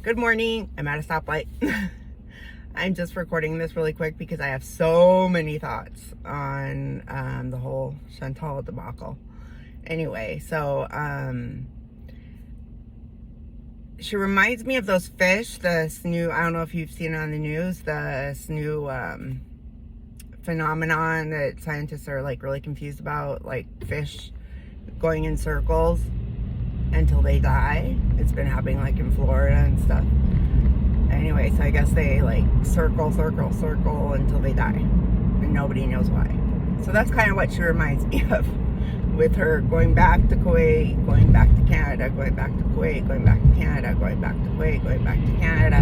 Good morning. I'm at a stoplight. I'm just recording this really quick because I have so many thoughts on the whole Chantal debacle. Anyway, so she reminds me of those fish, this new, I don't know if you've seen it on the news, this new phenomenon that scientists are like really confused about, like fish going in circles until they die. It's been happening like in Florida and stuff. Anyway, so I guess they like circle until they die, and nobody knows why. So that's kind of what she reminds me of, with her going back to Kuwait, going back to Canada, going back to Kuwait, going back to Canada, going back to Kuwait, going back to Canada.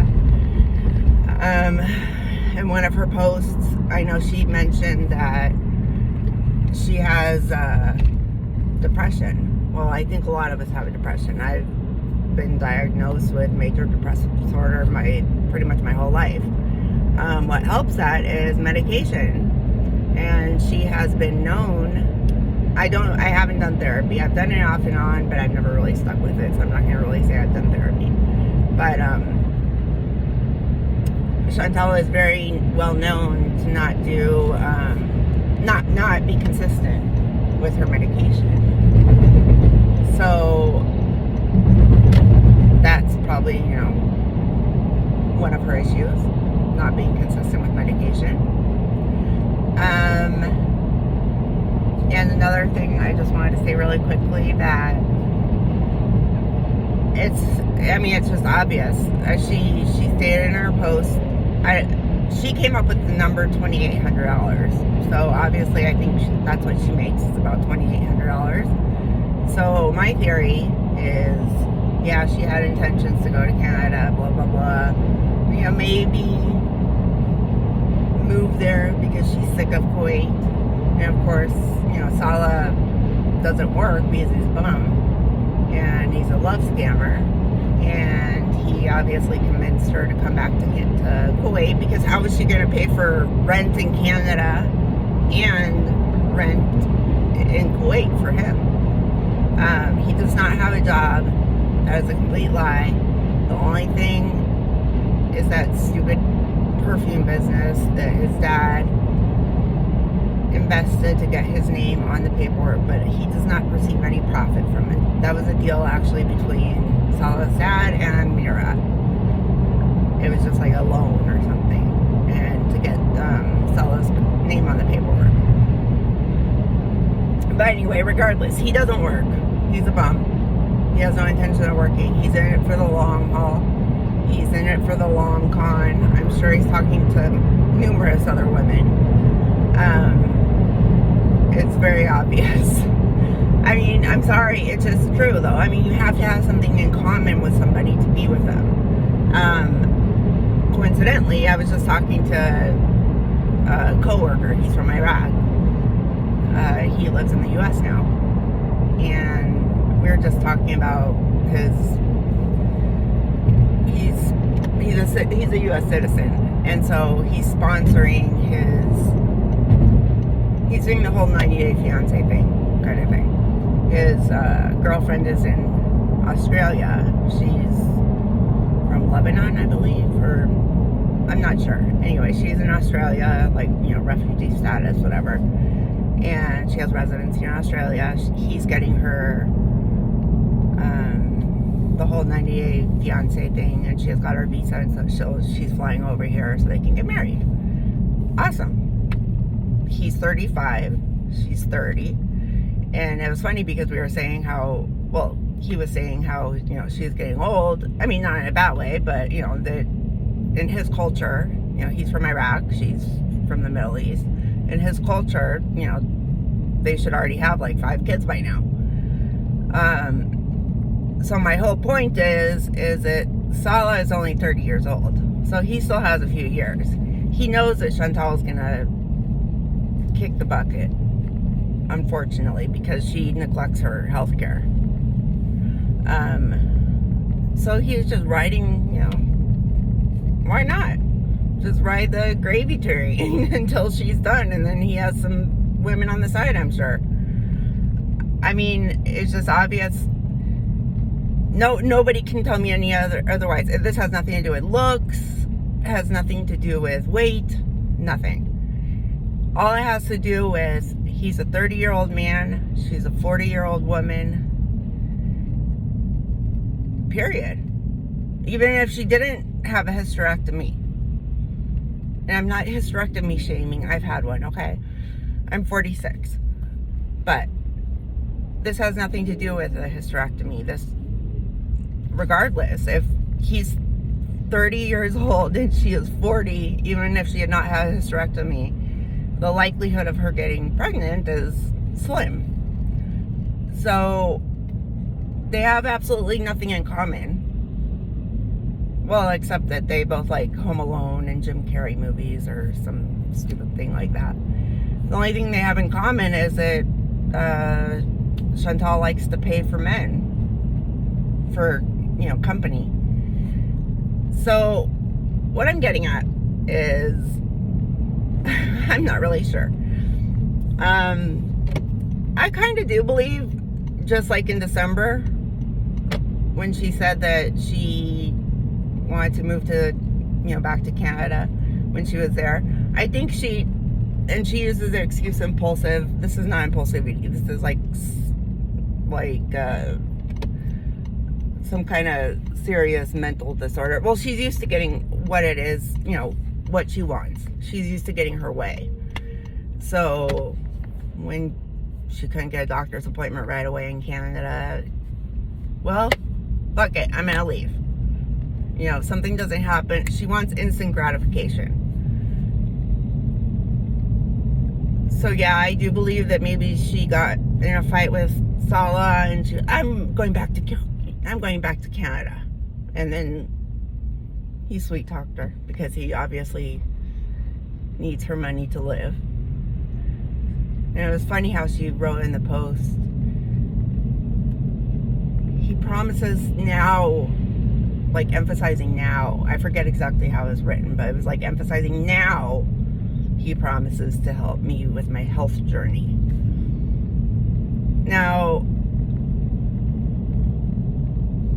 In one of her posts, I know she mentioned that she has depression. Well, I think a lot of us have a depression. I've been diagnosed with major depressive disorder pretty much my whole life. What helps that is medication. And she has been known, I haven't done therapy. I've done it off and on, but I've never really stuck with it, so I'm not gonna really say I've done therapy. But Chantal is very well known to not do, not be consistent with her medication. So that's probably, one of her issues, not being consistent with medication. And another thing I just wanted to say really quickly, that it's just obvious. She stated in her post, she came up with the number $2,800. So obviously I think that's what she makes, it's about $2,800. So my theory is, yeah, she had intentions to go to Canada, blah, blah, blah. Maybe move there because she's sick of Kuwait. And of course, Salah doesn't work because he's a bum. And he's a love scammer. And he obviously convinced her to come back to Kuwait, because how was she going to pay for rent in Canada and rent in Kuwait for him? He does not have a job. That is a complete lie. The only thing is that stupid perfume business that his dad invested to get his name on the paperwork, but he does not receive any profit from it. That was a deal actually between Salah's dad and Mira. It was just like a loan or something, and to get Salah's name on the paperwork. But anyway, regardless, he doesn't work. He's a bum. He has no intention of working. He's in it for the long haul. He's in it for the long con. I'm sure he's talking to numerous other women. It's very obvious. I'm sorry, it's just true though. You have to have something in common with somebody to be with them. Coincidentally, I was just talking to a coworker. He's from Iraq. He lives in the U.S. now. And we were just talking about he's a U.S. citizen, and so he's sponsoring he's doing the whole 90-day fiance thing, kind of thing. His girlfriend is in Australia. She's from Lebanon, I believe, or I'm not sure. Anyway, she's in Australia, refugee status, whatever. And she has residency in Australia. He's getting her the whole 90-day fiance thing, and she has got her visa, and so she's flying over here so they can get married. Awesome. He's 35, she's 30, and it was funny because we were saying how, he was saying how, she's getting old. Not in a bad way, but, that in his culture, he's from Iraq, she's from the Middle East. In his culture, they should already have like 5 kids by now. So my whole point is that Salah is only 30 years old. So he still has a few years. He knows that Chantal's gonna kick the bucket, unfortunately, because she neglects her health care. So he's just riding, why not? Just ride the gravy train until she's done, and then he has some women on the side, I'm sure. It's just obvious nobody can tell me otherwise. This has nothing to do with looks, has nothing to do with weight, nothing. All it has to do with, he's a 30-year-old man, she's a 40-year-old woman, period. Even if she didn't have a hysterectomy. And I'm not hysterectomy shaming, I've had one, okay? I'm 46. But this has nothing to do with a hysterectomy. This, regardless, if he's 30 years old and she is 40, even if she had not had a hysterectomy, the likelihood of her getting pregnant is slim. So they have absolutely nothing in common. Well, except that they both like Home Alone and Jim Carrey movies or some stupid thing like that. The only thing they have in common is that Chantal likes to pay for men for, company. So what I'm getting at is I'm not really sure. I kind of do believe, just like in December when she said that she wanted to move to, back to Canada when she was there. I think she uses the excuse impulsive. This is not impulsivity. This is like some kind of serious mental disorder. Well, she's used to getting what it is, what she wants. She's used to getting her way. So when she couldn't get a doctor's appointment right away in Canada, well, fuck it, I'm gonna leave. If something doesn't happen, she wants instant gratification. So yeah, I do believe that maybe she got in a fight with Sala and I'm going back to Canada. And then he sweet talked her because he obviously needs her money to live. And it was funny how she wrote in the post, he promises now, like emphasizing now. I forget exactly how it was written, but it was like emphasizing now he promises to help me with my health journey. Now,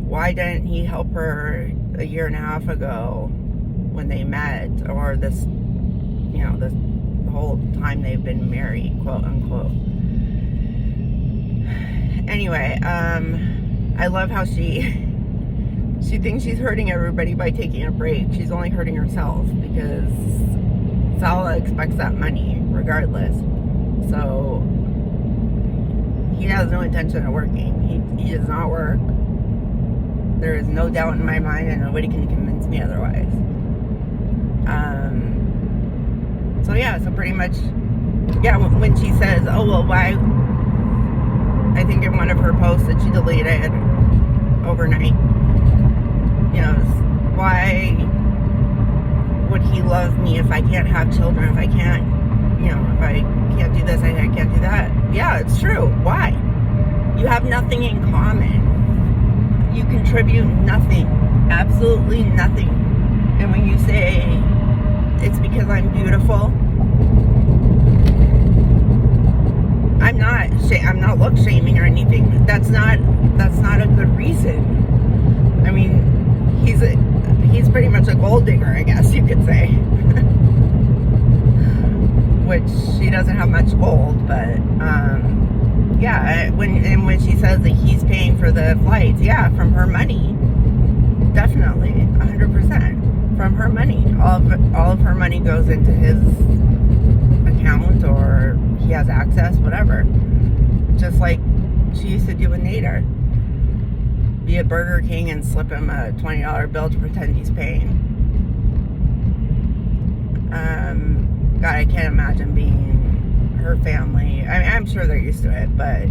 why didn't he help her a year and a half ago when they met, or this whole time they've been married, quote unquote? Anyway, I love how she thinks she's hurting everybody by taking a break. She's only hurting herself because Sala expects that money regardless. So he has no intention of working. He does not work. There is no doubt in my mind, and nobody can convince me otherwise. So pretty much, when she says, oh, well, why, I think in one of her posts that she deleted overnight, why would he love me if I can't have children, if I can't, if I can't do this, I can't do that? Yeah, it's true. Why? You have nothing in common. You contribute nothing, absolutely nothing. And when you say it's because I'm beautiful, I'm not look shaming or anything. That's not a good reason. I mean, he's pretty much a gold digger, I guess you could say. Which she doesn't have much gold, but when she says that he's paying for the flights, from her money, definitely 100% from her money. All of her money goes into his account, or he has access, whatever. Just like she used to do with Nader. Be at Burger King and slip him a $20 bill to pretend he's paying. God, I can't imagine being her family. I mean, I'm sure they're used to it, but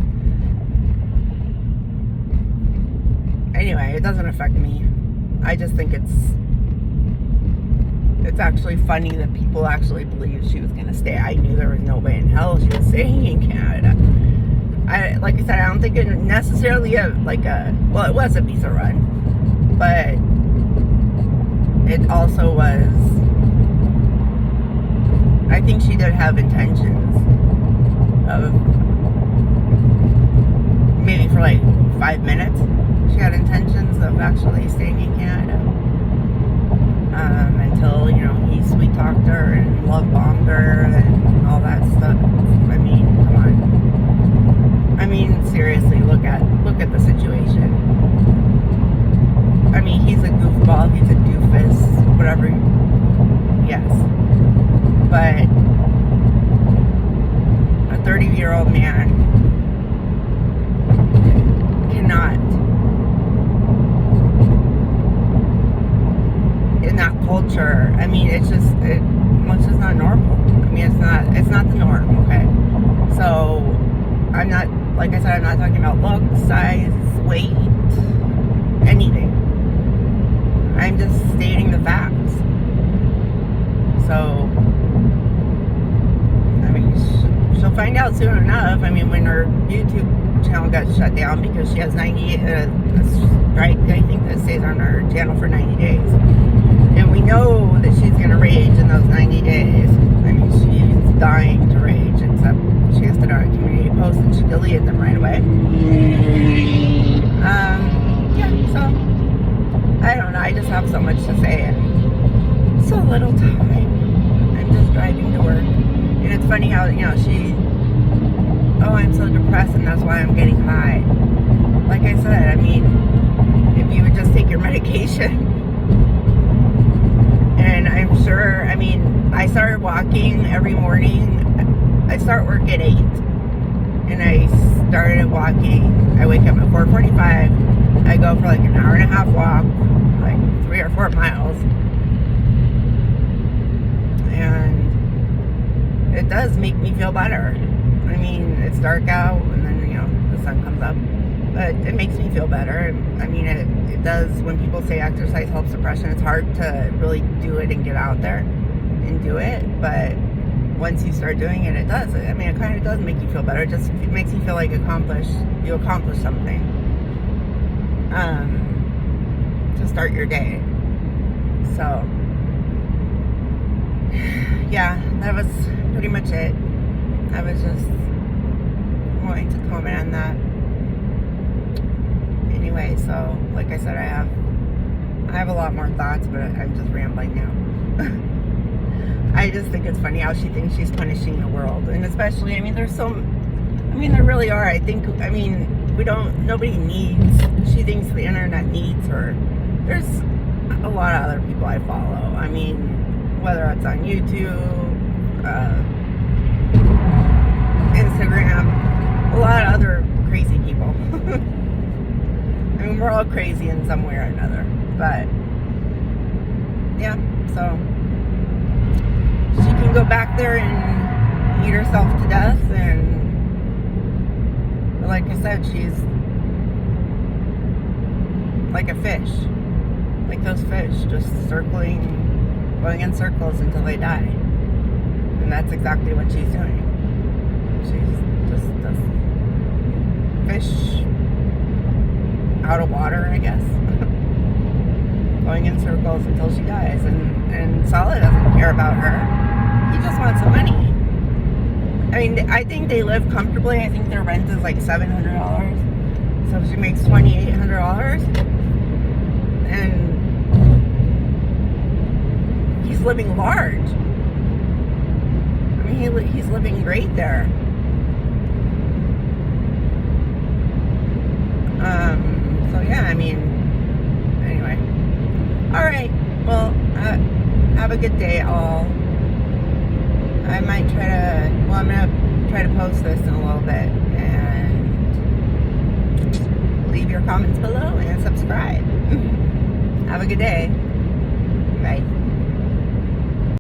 anyway, it doesn't affect me. I just think it's actually funny that people actually believe she was going to stay. I knew there was no way in hell she was staying in Canada. Like I said, I don't think it necessarily it was a visa run, but it also was, I think she did have intentions of maybe for like 5 minutes. she had intentions of actually staying in Canada. Until, you know, he sweet talked her and love bombed her and all that stuff. I mean, come on. I mean, seriously, look at the situation. I mean, he's a goofball, he's a doofus, whatever. Yes. But a 30-year-old man cannot, in that culture, I mean, it's just not normal. I mean, it's not the norm, okay? So, I'm not, like I said, I'm not talking about looks, size, weight, anything. I'm just stating the facts. So, I mean, she'll find out soon enough. I mean, when her YouTube channel got shut down because she has 90, strike, I think, that stays on her channel for 90 days. And we know that she's going to rage in those 90 days. I mean, she's dying to rage, except she has to do a community post and she deleted them right away. Yeah, so, I don't know. I just have so much to say and so little time. I'm just driving to work. And it's funny how, you know, I'm so depressed and that's why I'm getting high. Like I said, I mean, if you would just take your medication. And I'm sure, I mean, I started walking every morning. I start work at 8. And I started walking. I wake up at 4:45. I go for like an hour and a half walk, like 3 or 4 miles. And it does make me feel better. I mean, it's dark out and then, you know, the sun comes up. But it makes me feel better. I mean, it does. When people say exercise helps depression, it's hard to really do it and get out there and do it. But once you start doing it, it does. I mean, it kind of does make you feel better. It makes you feel like you accomplished something to start your day. So, yeah, that was pretty much it. I was just wanting to comment on that. Anyway, so like I said, I have a lot more thoughts, but I'm just rambling now. I just think it's funny how she thinks she's punishing the world, and especially, I mean, there really are. Nobody needs. She thinks the internet needs her. There's a lot of other people I follow. I mean, whether it's on YouTube, Instagram, a lot of other crazy people. I mean, we're all crazy in some way or another, but yeah, so she can go back there and eat herself to death, and like I said, she's like a fish, like those fish, just circling, going in circles until they die, and that's exactly what she's doing. She's just a fish out of water, I guess, going in circles until she dies, and Sala doesn't care about her. He just wants some money. I mean, I think they live comfortably. I think their rent is like $700, so she makes $2,800, and he's living large. I mean, he's living great there. So yeah, I mean, anyway. Alright, well, have a good day, all. I might try to, I'm going to try to post this in a little bit, and leave your comments below and subscribe. Have a good day. Bye.